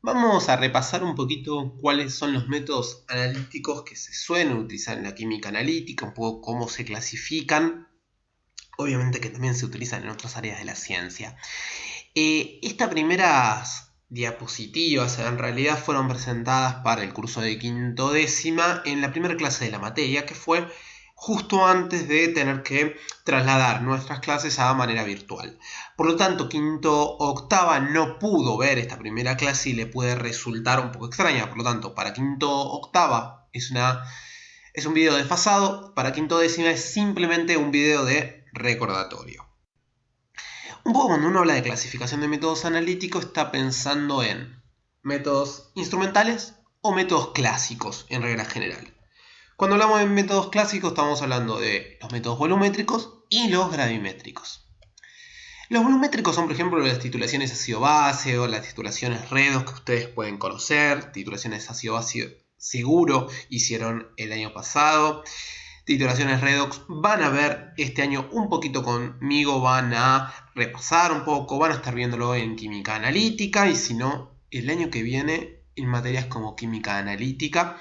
Vamos a repasar un poquito cuáles son los métodos analíticos que se suelen utilizar en la química analítica, un poco cómo se clasifican, obviamente que también se utilizan en otras áreas de la ciencia. Estas primeras diapositivas en realidad fueron presentadas para el curso de quinto décima en la primera clase de la materia, que fue justo antes de tener que trasladar nuestras clases a manera virtual. Por lo tanto, quinto octava no pudo ver esta primera clase y le puede resultar un poco extraña. Por lo tanto, para quinto octava es un video desfasado, para quinto décima es simplemente un video de recordatorio. Un poco cuando uno habla de clasificación de métodos analíticos está pensando en métodos instrumentales o métodos clásicos en regla general. Cuando hablamos de métodos clásicos estamos hablando de los métodos volumétricos y los gravimétricos. Los volumétricos son, por ejemplo, las titulaciones ácido-base o las titulaciones redox que ustedes pueden conocer. Titulaciones ácido-base seguro hicieron el año pasado. Titulaciones redox van a ver este año un poquito conmigo, van a repasar un poco, van a estar viéndolo en química analítica y si no, el año que viene en materias como química analítica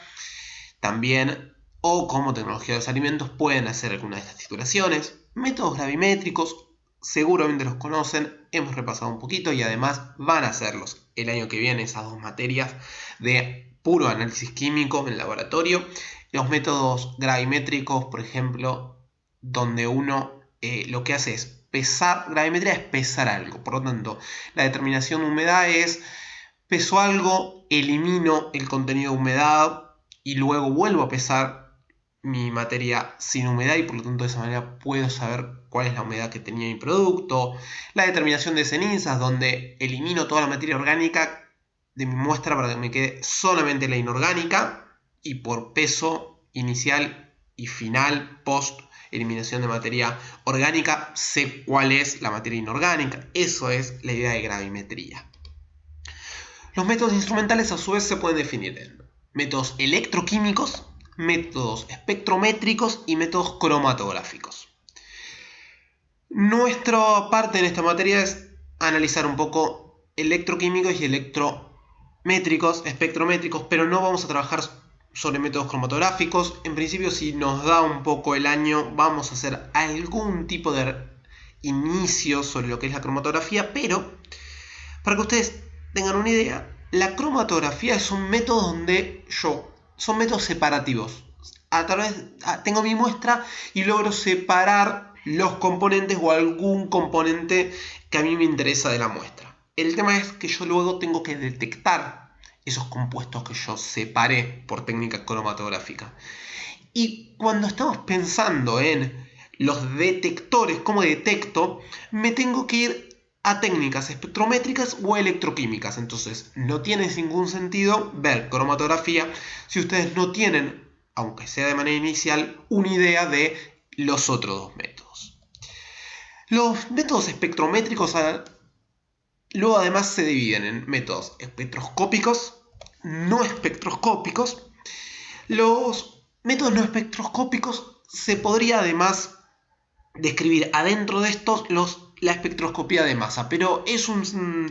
también o como tecnología de los alimentos pueden hacer alguna de estas titulaciones. Métodos gravimétricos seguramente los conocen, hemos repasado un poquito y además van a hacerlos el año que viene esas dos materias de puro análisis químico en laboratorio. Los métodos gravimétricos, por ejemplo, donde uno lo que hace es pesar, gravimetría es pesar algo, por lo tanto la determinación de humedad es peso algo, elimino el contenido de humedad y luego vuelvo a pesar mi materia sin humedad y por lo tanto de esa manera puedo saber cuál es la humedad que tenía mi producto. La determinación de cenizas, donde elimino toda la materia orgánica de mi muestra para que me quede solamente la inorgánica y por peso inicial y final post eliminación de materia orgánica sé cuál es la materia inorgánica. Eso es la idea de gravimetría. Los métodos instrumentales a su vez se pueden definir en métodos electroquímicos, métodos espectrométricos y métodos cromatográficos. Nuestra parte en esta materia es analizar un poco electroquímicos y electrométricos, espectrométricos, pero no vamos a trabajar sobre métodos cromatográficos. En principio, si nos da un poco el año, vamos a hacer algún tipo de inicio sobre lo que es la cromatografía, pero para que ustedes tengan una idea, la cromatografía es un método donde son métodos separativos. Tengo mi muestra y logro separar los componentes o algún componente que a mí me interesa de la muestra. El tema es que yo luego tengo que detectar esos compuestos que yo separé por técnica cromatográfica. Y cuando estamos pensando en los detectores, cómo detecto, me tengo que ir a técnicas espectrométricas o electroquímicas. Entonces no tiene ningún sentido ver cromatografía si ustedes no tienen, aunque sea de manera inicial, una idea de los otros dos métodos. Los métodos espectrométricos luego además se dividen en métodos espectroscópicos, no espectroscópicos. Los métodos no espectroscópicos se podría además describir adentro de estos la espectroscopía de masa, pero es un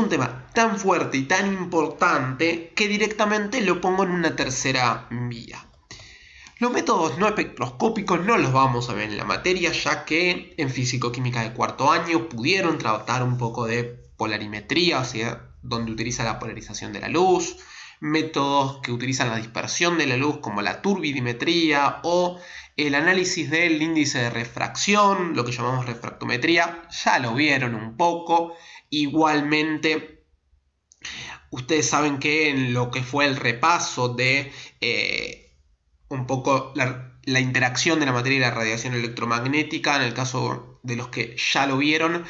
tema tan fuerte y tan importante que directamente lo pongo en una tercera vía. Los métodos no espectroscópicos no los vamos a ver en la materia, ya que en físico-química de cuarto año pudieron tratar un poco de polarimetría, o sea, donde utiliza la polarización de la luz, métodos que utilizan la dispersión de la luz como la turbidimetría o el análisis del índice de refracción, lo que llamamos refractometría, ya lo vieron un poco. Igualmente, ustedes saben que en lo que fue el repaso de un poco la interacción de la materia y la radiación electromagnética, en el caso de los que ya lo vieron,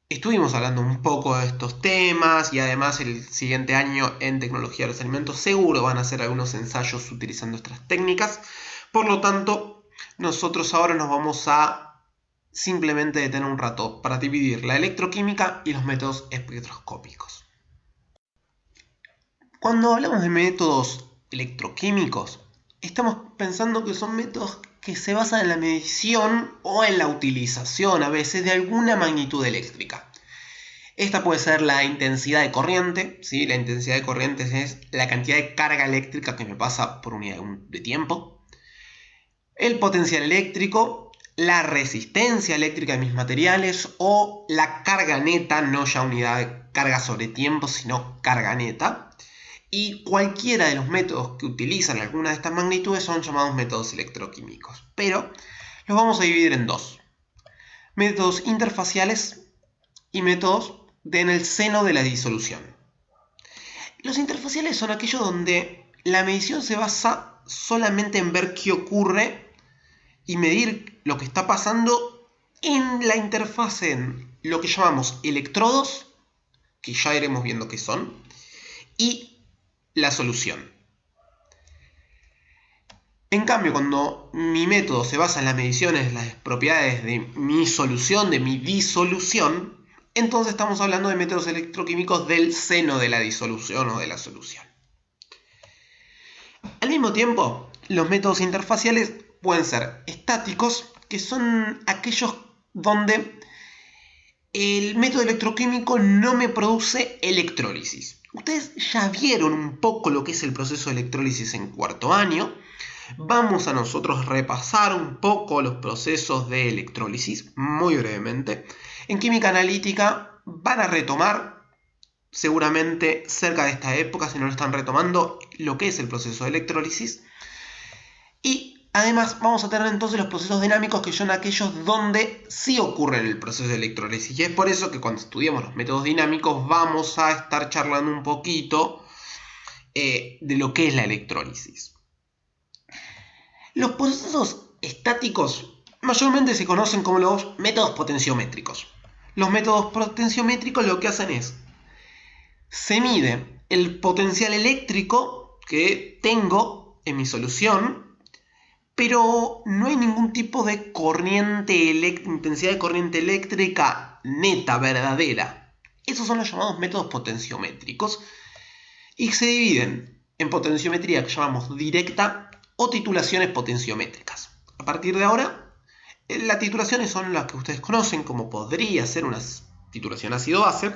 estuvimos hablando un poco de estos temas y además el siguiente año en tecnología de los alimentos seguro van a hacer algunos ensayos utilizando estas técnicas. Por lo tanto, nosotros ahora nos vamos a simplemente detener un rato para dividir la electroquímica y los métodos espectroscópicos. Cuando hablamos de métodos electroquímicos, estamos pensando que son métodos que se basan en la medición o en la utilización a veces de alguna magnitud eléctrica. Esta puede ser la intensidad de corriente, ¿sí? La intensidad de corriente es la cantidad de carga eléctrica que me pasa por unidad de tiempo. El potencial eléctrico, la resistencia eléctrica de mis materiales o la carga neta, no ya unidad de carga sobre tiempo, sino carga neta. Y cualquiera de los métodos que utilizan alguna de estas magnitudes son llamados métodos electroquímicos. Pero los vamos a dividir en dos. Métodos interfaciales y métodos en el seno de la disolución. Los interfaciales son aquellos donde la medición se basa solamente en ver qué ocurre y medir lo que está pasando en la interfase, en lo que llamamos electrodos, que ya iremos viendo qué son, y la solución. En cambio, cuando mi método se basa en las mediciones de las propiedades de mi solución, de mi disolución, entonces estamos hablando de métodos electroquímicos del seno de la disolución o de la solución. Al mismo tiempo, los métodos interfaciales pueden ser estáticos, que son aquellos donde el método electroquímico no me produce electrólisis. Ustedes ya vieron un poco lo que es el proceso de electrólisis en cuarto año. Vamos a nosotros repasar un poco los procesos de electrólisis, muy brevemente. En química analítica van a retomar, seguramente cerca de esta época, si no lo están retomando, lo que es el proceso de electrólisis. Y además vamos a tener entonces los procesos dinámicos, que son aquellos donde sí ocurre el proceso de electrólisis. Y es por eso que cuando estudiamos los métodos dinámicos vamos a estar charlando un poquito de lo que es la electrólisis. Los procesos estáticos mayormente se conocen como los métodos potenciométricos. Los métodos potenciométricos lo que hacen es, se mide el potencial eléctrico que tengo en mi solución, pero no hay ningún tipo de intensidad de corriente eléctrica neta, verdadera. Esos son los llamados métodos potenciométricos y se dividen en potenciometría que llamamos directa o titulaciones potenciométricas. A partir de ahora, las titulaciones son las que ustedes conocen, como podría ser una titulación ácido-base,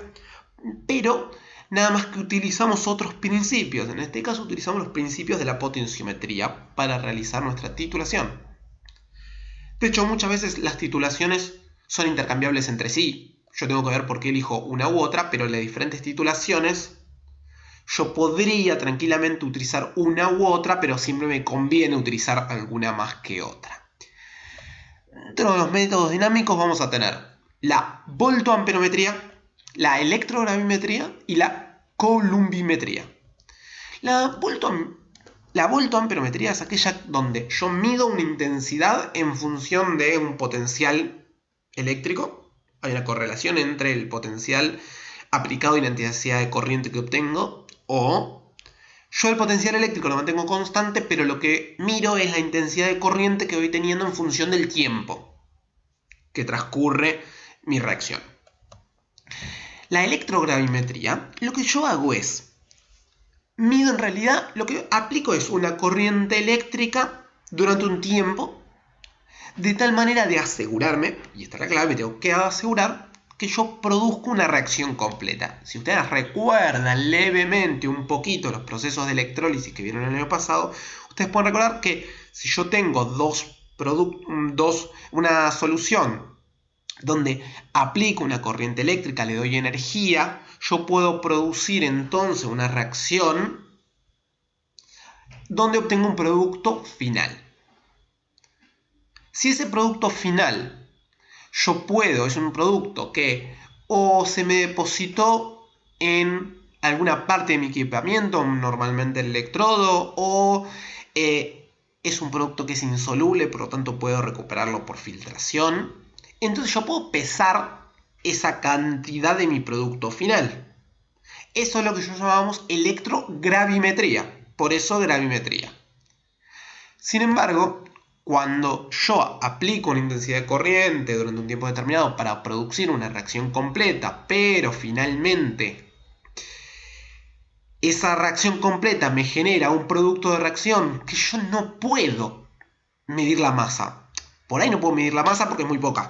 pero nada más que utilizamos otros principios. En este caso utilizamos los principios de la potenciometría para realizar nuestra titulación. De hecho, muchas veces las titulaciones son intercambiables entre sí. Yo tengo que ver por qué elijo una u otra, pero las diferentes titulaciones yo podría tranquilamente utilizar una u otra, pero siempre me conviene utilizar alguna más que otra. Dentro de los métodos dinámicos vamos a tener la voltoamperometría, la electrogravimetría y la columbimetría. La voltoamperometría es aquella donde yo mido una intensidad en función de un potencial eléctrico. Hay una correlación entre el potencial aplicado y la intensidad de corriente que obtengo. O yo el potencial eléctrico lo mantengo constante, pero lo que miro es la intensidad de corriente que voy teniendo en función del tiempo que transcurre mi reacción. La electrogravimetría, lo que yo hago es, mido en realidad, lo que aplico es una corriente eléctrica durante un tiempo, de tal manera de asegurarme, y esta es la clave, me tengo que asegurar que yo produzco una reacción completa. Si ustedes recuerdan levemente un poquito los procesos de electrólisis que vieron el año pasado, ustedes pueden recordar que si yo tengo una solución donde aplico una corriente eléctrica, le doy energía, yo puedo producir entonces una reacción donde obtengo un producto final. Si ese producto final es un producto que o se me depositó en alguna parte de mi equipamiento, normalmente el electrodo, o es un producto que es insoluble, por lo tanto puedo recuperarlo por filtración, entonces yo puedo pesar esa cantidad de mi producto final. Eso es lo que llamamos electrogravimetría, por eso gravimetría. Sin embargo, cuando yo aplico una intensidad de corriente durante un tiempo determinado para producir una reacción completa, pero finalmente esa reacción completa me genera un producto de reacción que yo no puedo medir la masa. Por ahí no puedo medir la masa porque es muy poca.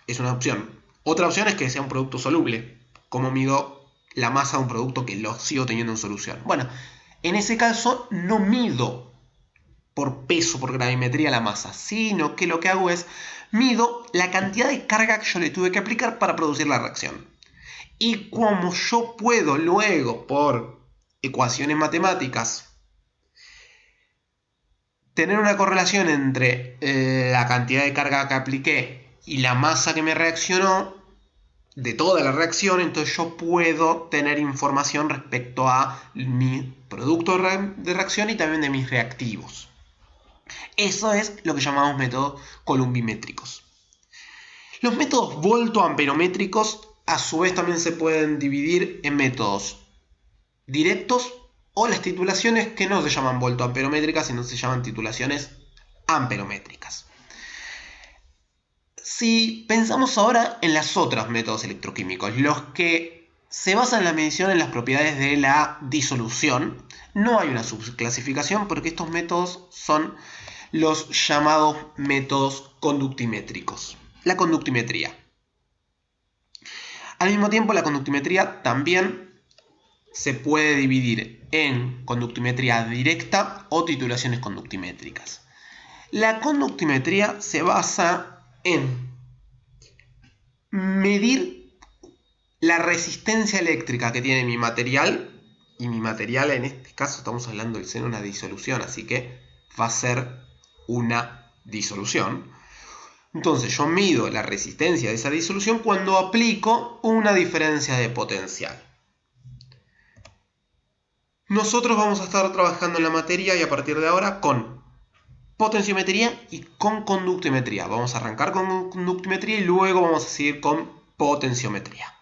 Es una opción. Otra opción es que sea un producto soluble, cómo mido la masa de un producto que lo sigo teniendo en solución. Bueno, en ese caso no mido por peso, por gravimetría la masa, sino que lo que hago es mido la cantidad de carga que yo le tuve que aplicar para producir la reacción. Y como yo puedo luego, por ecuaciones matemáticas, tener una correlación entre la cantidad de carga que apliqué y la masa que me reaccionó de toda la reacción, entonces yo puedo tener información respecto a mi producto de reacción y también de mis reactivos. Eso es lo que llamamos métodos columbimétricos. Los métodos voltoamperométricos a su vez también se pueden dividir en métodos directos o las titulaciones que no se llaman voltoamperométricas, sino se llaman titulaciones amperométricas. Si pensamos ahora en los otros métodos electroquímicos, los que se basan en la medición en las propiedades de la disolución, no hay una subclasificación porque estos métodos son los llamados métodos conductimétricos. La conductimetría. Al mismo tiempo, la conductimetría también se puede dividir en conductimetría directa o titulaciones conductimétricas. La conductimetría se basa en medir la resistencia eléctrica que tiene mi material, y mi material en este caso estamos hablando del seno de una disolución, así que va a ser una disolución. Entonces yo mido la resistencia de esa disolución cuando aplico una diferencia de potencial. Nosotros vamos a estar trabajando en la materia y a partir de ahora con potenciometría y con conductimetría. Vamos a arrancar con conductimetría y luego vamos a seguir con potenciometría.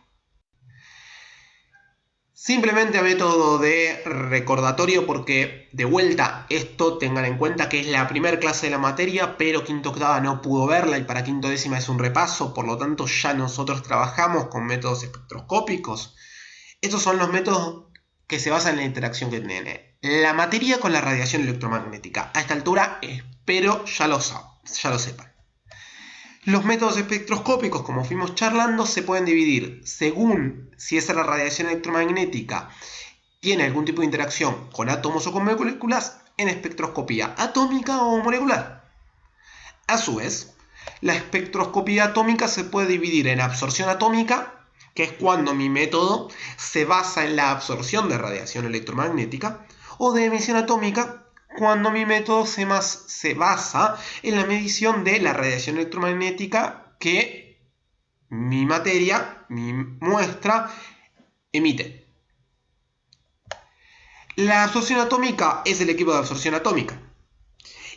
Simplemente a método de recordatorio, porque de vuelta esto tengan en cuenta que es la primera clase de la materia, pero quinto octava no pudo verla y para quinto décima es un repaso, por lo tanto ya nosotros trabajamos con métodos espectroscópicos. Estos son los métodos que se basan en la interacción que tiene la materia con la radiación electromagnética. A esta altura espero ya lo sepan. Los métodos espectroscópicos, como fuimos charlando, se pueden dividir según si esa radiación electromagnética tiene algún tipo de interacción con átomos o con moléculas en espectroscopía atómica o molecular. A su vez, la espectroscopía atómica se puede dividir en absorción atómica, que es cuando mi método se basa en la absorción de radiación electromagnética, o de emisión atómica, cuando mi método se basa en la medición de la radiación electromagnética que mi materia, mi muestra, emite. La absorción atómica es el equipo de absorción atómica.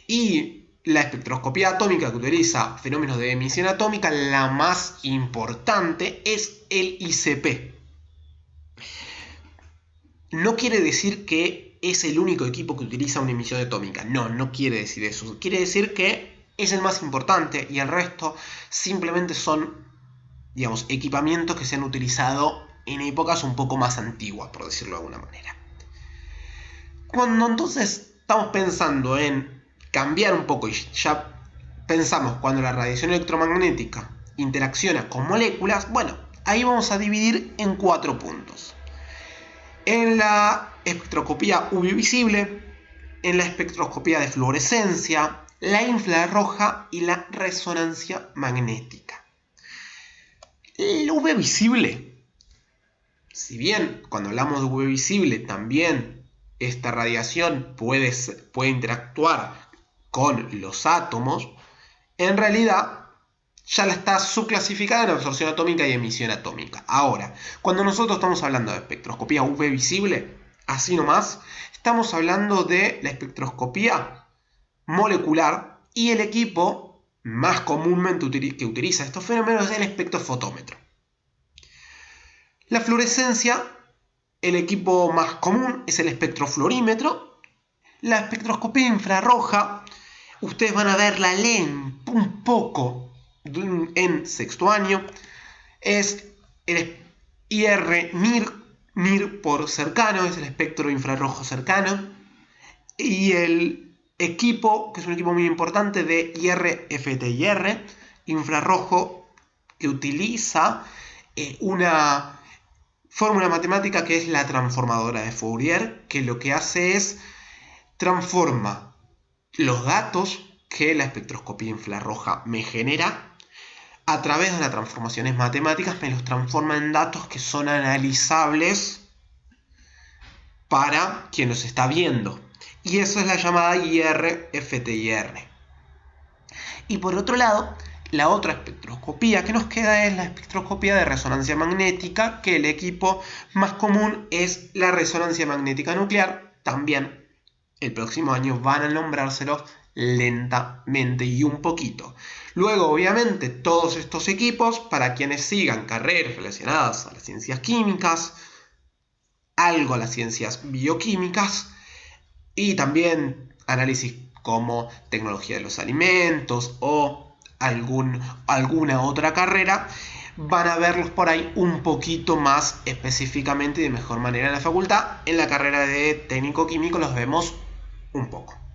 Y la espectroscopía atómica que utiliza fenómenos de emisión atómica, la más importante es el ICP. No quiere decir que es el único equipo que utiliza una emisión atómica. No quiere decir eso. Quiere decir que es el más importante y el resto simplemente son, digamos, equipamientos que se han utilizado en épocas un poco más antiguas, por decirlo de alguna manera. Cuando entonces estamos pensando en cambiar un poco y ya pensamos cuando la radiación electromagnética interacciona con moléculas, bueno, ahí vamos a dividir en 4 puntos. En la espectroscopía UV visible, en la espectroscopía de fluorescencia, la infrarroja y la resonancia magnética. El UV visible, si bien cuando hablamos de UV visible también esta radiación puede interactuar con los átomos, en realidad ya la está subclasificada en absorción atómica y emisión atómica. Ahora, cuando nosotros estamos hablando de espectroscopía UV visible, así nomás, estamos hablando de la espectroscopía molecular y el equipo más comúnmente que utiliza estos fenómenos es el espectrofotómetro. La fluorescencia, el equipo más común es el espectrofluorímetro. La espectroscopía infrarroja, ustedes van a ver la leen un poco en sexto año, es el IR-NIR por cercano, es el espectro infrarrojo cercano, y el equipo, que es un equipo muy importante, de IR-FTIR, infrarrojo, que utiliza una fórmula matemática que es la transformadora de Fourier, que lo que hace es transforma los datos que la espectroscopía infrarroja me genera. A través de las transformaciones matemáticas me los transforma en datos que son analizables para quien los está viendo. Y eso es la llamada IR-FTIR. Y por otro lado, la otra espectroscopía que nos queda es la espectroscopía de resonancia magnética, que el equipo más común es la resonancia magnética nuclear. También el próximo año van a nombrárselo lentamente y un poquito. Luego, obviamente, todos estos equipos, para quienes sigan carreras relacionadas a las ciencias químicas, algo a las ciencias bioquímicas y también análisis como tecnología de los alimentos o alguna otra carrera, van a verlos por ahí un poquito más específicamente y de mejor manera en la facultad. En la carrera de técnico químico los vemos un poco.